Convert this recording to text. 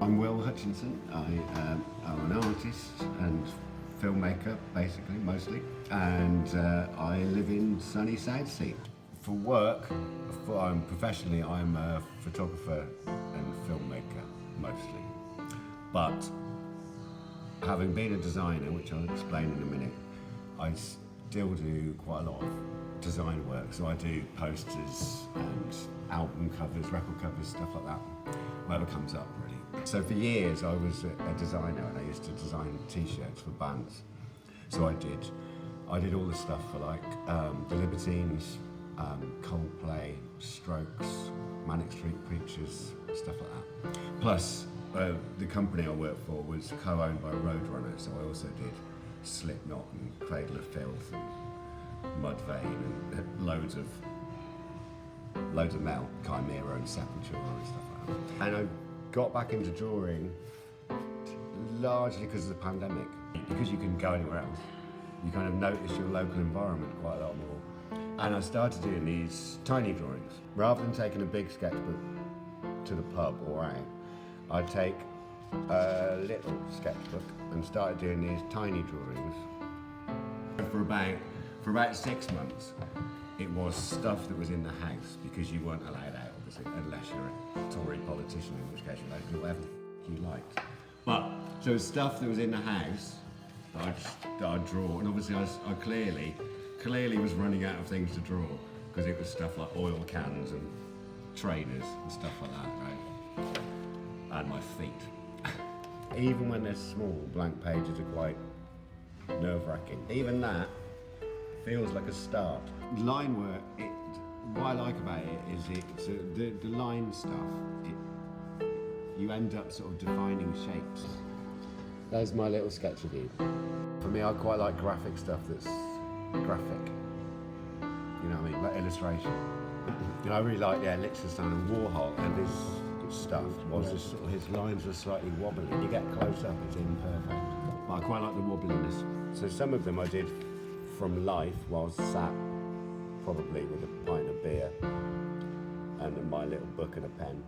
I'm Will Hutchinson. I'm an artist and filmmaker, basically, mostly, and I live in sunny Southsea. For work, professionally, I'm a photographer and filmmaker, mostly. But having been a designer, which I'll explain in a minute, I still do quite a lot of design work. So I do posters and album covers, record covers, stuff like that, whatever comes up, really. So for years I was a designer, and I used to design t-shirts for bands. So I did all the stuff for like the Libertines, Coldplay, Strokes, Manic Street Preachers, stuff like that. Plus, the company I worked for was co-owned by Roadrunner, so I also did Slipknot and Cradle of Filth and Mudvayne and loads of metal, Chimera and Sepultura and stuff like that. And I got back into drawing largely because of the pandemic. Because you couldn't go anywhere else, you kind of notice your local environment quite a lot more. And I started doing these tiny drawings. Rather than taking a big sketchbook to the pub or out, I'd take a little sketchbook and started doing these tiny drawings. And for about 6 months, it was stuff that was in the house, because you weren't allowed out, obviously, unless you're a Tory politician, in which case you're allowed to do whatever you liked. But so it was stuff that was in the house that I'd draw, and obviously I clearly was running out of things to draw, because it was stuff like oil cans and trainers and stuff like that, right? And my feet. Even when they're small, blank pages are quite nerve-wracking. Even that feels like a start. Line work, what I like about it is the line stuff, you end up sort of defining shapes. There's my little sketch of you. For me, I quite like graphic stuff that's graphic. You know what I mean? Like illustration. I really like Lichtenstein and Warhol, and his stuff was just sort of, his lines were slightly wobbly. You get close up, it's imperfect. But I quite like the wobbliness. So some of them I did from life whilst sat probably with a pint of beer and my little book and a pen.